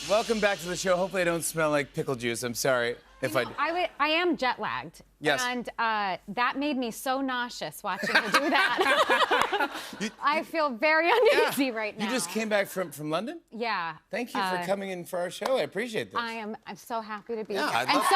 Welcome back to the show. Hopefully I don't smell like pickle juice. I'm sorry if I do. I am jet lagged. Yes. And that made me so nauseous watching her do that. I feel very uneasy right now. You just came back from London? Yeah. Thank you for coming in for our show. I appreciate this. I'm so happy to be Yeah, here. I'd And love- so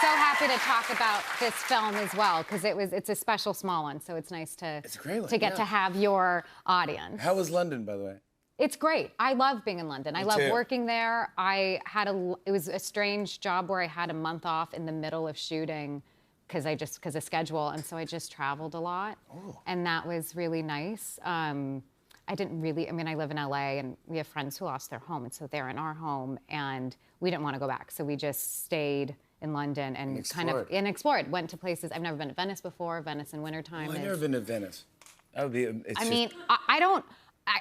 happy to talk about this film as well, because it's a special small one, so it's nice to It's a great one, to get yeah. to have your audience. How was London, by the way? It's great. I love being in London. I love too. working there. It was a strange job where I had a month off in the middle of shooting because of schedule, and so I just traveled a lot, and that was really nice. I live in LA, and we have friends who lost their home, and so they're in our home, and we didn't want to go back, so we just stayed in London and explored. Went to places. I've never been to Venice before. Venice in wintertime. Well, I've never been to Venice. That would be.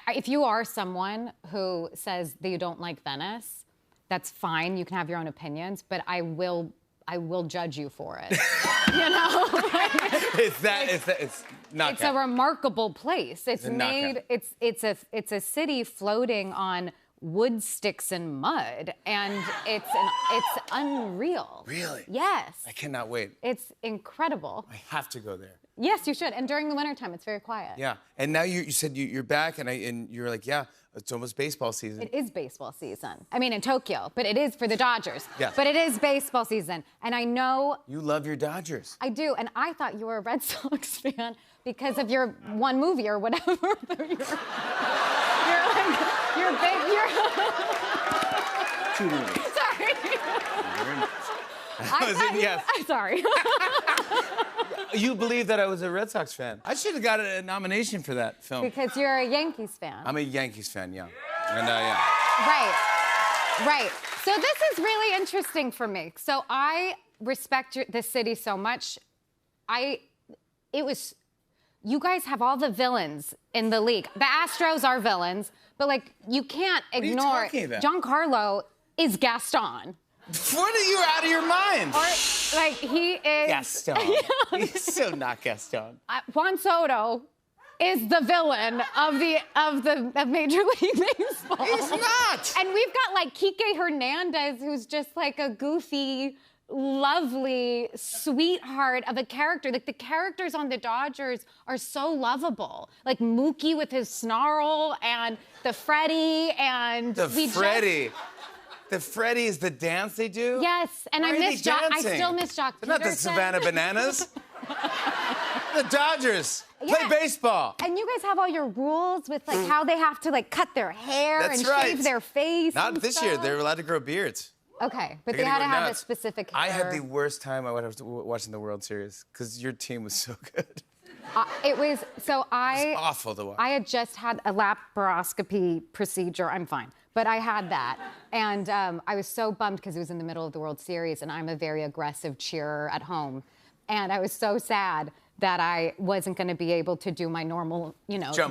If you are someone who says that you don't like Venice, that's fine. You can have your own opinions, but I will judge you for it. You know? It's not. It's a remarkable place. It's a made. It's a city floating on wood sticks and mud, and it's unreal. Really? Yes. I cannot wait. It's incredible. I have to go there. Yes, you should. And during the wintertime, it's very quiet. Yeah. And now you said you're back, and you're like, yeah, it's almost baseball season. It is baseball season. I mean, in Tokyo, but it is for the Dodgers. Yes. But it is baseball season. And I know... You love your Dodgers. I do. And I thought you were a Red Sox fan because of your one movie or whatever. You're big... 2 movies. Sorry. Yes. I'm sorry. You believe that I was a Red Sox fan. I should have got a nomination for that film. Because you're a Yankees fan. I'm a Yankees fan, yeah. And yeah. Right. So this is really interesting for me. So I respect the city so much. You guys have all the villains in the league. The Astros are villains, but like you can't ignore. What are you talking about? Giancarlo is Gaston. What are you out of your mind? Or like he is Gaston. He's so not Gaston. Juan Soto is the villain of Major League Baseball. He's not. And we've got like Kike Hernandez, who's just like a goofy, lovely sweetheart of a character. Like the characters on the Dodgers are so lovable. Like Mookie with his snarl, and the Freddie, and The Freddie is the dance they do? Yes, and Why I still miss Jock They're not the Peterson. Savannah Bananas. The Dodgers play baseball. And you guys have all your rules with like how they have to like cut their hair and shave their face. Not and this stuff. year. They're allowed to grow beards. Okay, but They're they had to gonna go have a nuts. specific hair. I had the worst time I was watching the World Series because your team was so good. It was awful to watch. I had just had a laparoscopy procedure. I'm fine, but I had that, and I was so bummed because it was in the middle of the World Series, and I'm a very aggressive cheerer at home, and I was so sad that I wasn't going to be able to do my normal,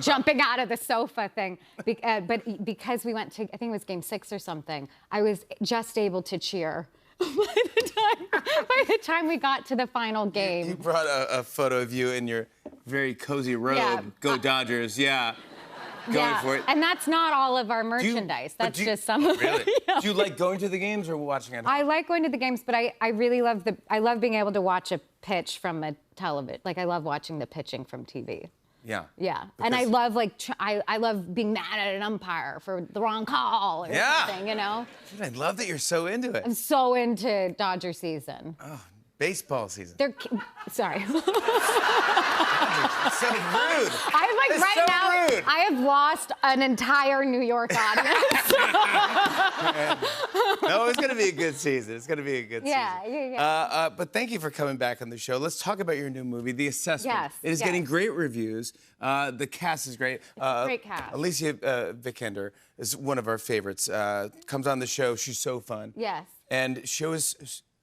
jumping out of the sofa thing. But because we went to, I think it was Game 6 or something, I was just able to cheer. By the time we got to the final game. You brought a photo of you in your very cozy robe. Yeah. Go Dodgers, yeah. Going for it. And that's not all of our merchandise. That's just some of it. Really? Yeah. Do you like going to the games or watching at home? I like going to the games, but I really love I love being able to watch a pitch from a television. Like I love watching the pitching from TV. Yeah. Yeah, and I love I love being mad at an umpire for the wrong call or something, Dude, I love that you're so into it. I'm so into Dodger season. Oh, baseball season. Sorry. So rude. I'm like It's right so now. rude. I have lost an entire New York audience. No, it's going to be a good season. It's going to be a good season. Yeah. But thank you for coming back on the show. Let's talk about your new movie, The Assessment. Yes, It is getting great reviews. The cast is great. Great cast. Alicia Vikander is one of our favorites. Comes on the show. She's so fun. Yes. And shows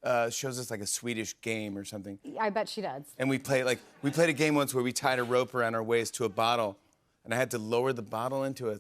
us like a Swedish game or something. I bet she does. And we played a game once where we tied a rope around our waist to a bottle, and I had to lower the bottle into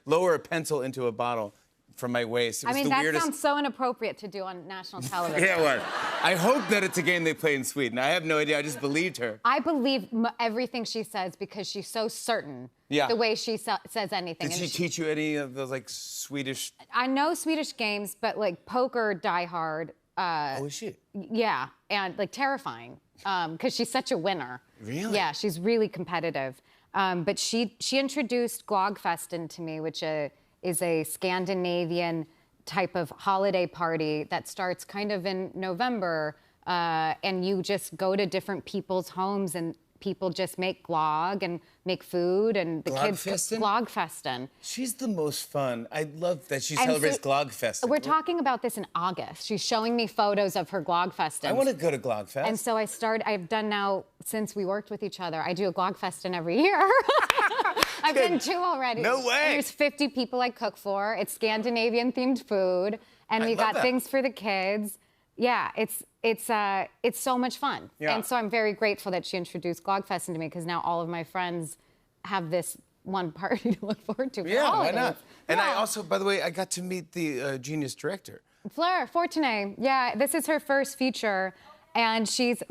lower a pencil into a bottle from my waist. It was I mean, the that weirdest. sounds so inappropriate to do on national television. Yeah, what? I hope that it's a game they play in Sweden. I have no idea. I just believed her. I believe everything she says because she's so certain. Yeah. The way she says anything. Did And she teach you any of those like Swedish? I know Swedish games, but like poker, Die Hard. Oh, is she? Yeah, and like terrifying because she's such a winner. Really? Yeah, she's really competitive. But she introduced Glöggfesten to me, which is a Scandinavian type of holiday party that starts kind of in November, and you just go to different people's homes and people just make glögg and make food and the kids Glöggfesten. She's the most fun. I love that she And celebrates so Glöggfesten. We're talking about this in August. She's showing me photos of her Glöggfesten. I want to go to Glöggfest. And so I've done now, since we worked with each other, I do a Glöggfesten every year. I've done 2 already. No way. And there's 50 people I cook for. It's Scandinavian themed food. And I we've love got that. things for the kids. Yeah, it's so much fun. Yeah. And so I'm very grateful that she introduced Glöggfesten to me because now all of my friends have this one party to look forward to for yeah, why holidays. not? And I Yeah. also, by the way, I got to meet the genius director. Fleur Fortuné, yeah, this is her first feature, and she's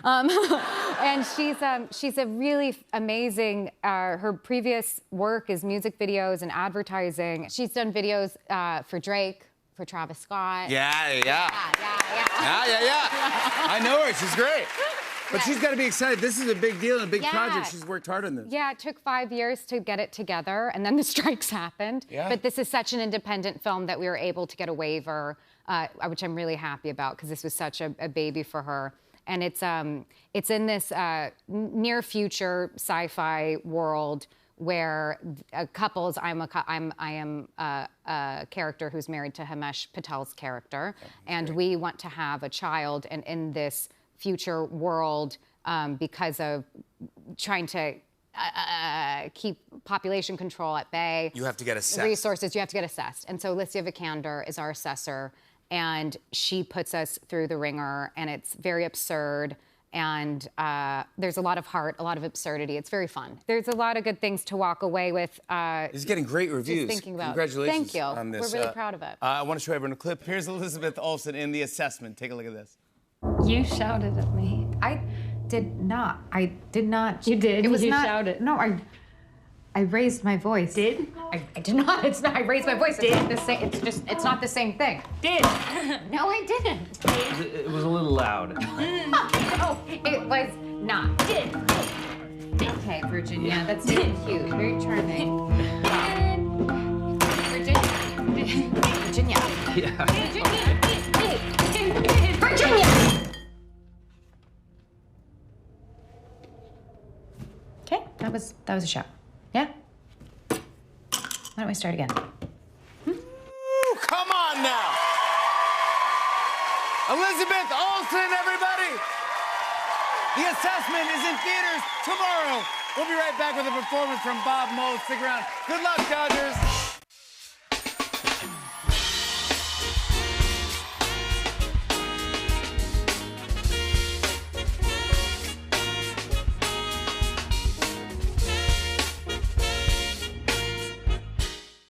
and she's a really amazing. Her previous work is music videos and advertising. She's done videos for Drake, for Travis Scott. Yeah. yeah. I know her. She's great. But she's got to be excited. This is a big deal and a big Yeah. project. She's worked hard on this. Yeah, it took 5 years to get it together, and then the strikes happened. Yeah. But this is such an independent film that we were able to get a waiver, which I'm really happy about because this was such a baby for her. And it's in this near future sci-fi world where couples. I am a character who's married to Himesh Patel's character, and we want to have a child. And in this future world, because of trying to keep population control at bay. You have to get assessed. Resources, you have to get assessed. And so Alicia Vikander is our assessor, and she puts us through the ringer, and it's very absurd. And there's a lot of heart, a lot of absurdity. It's very fun. There's a lot of good things to walk away with. It's getting great reviews. Thinking about. Congratulations Thank you. on this. We're really proud of it. I want to show everyone a clip. Here's Elizabeth Olsen in The Assessment. Take a look at this. You shouted at me. I did not. I did not. You did. It was You not. shouted. No, I raised my voice. Did? I did not. It's not. I raised my voice. It's not the same. It's not the same thing. Did. No, I didn't. It was a little loud. No, it was not. Did. Okay, Virginia. That's very cute. Very charming. Virginia. Yeah. Virginia. Okay, that was a show. Yeah. Why don't we start again? Ooh, come on now. Elizabeth Olsen, everybody. The Assessment is in theaters tomorrow. We'll be right back with a performance from Bob Mould. Stick around. Good luck, Dodgers.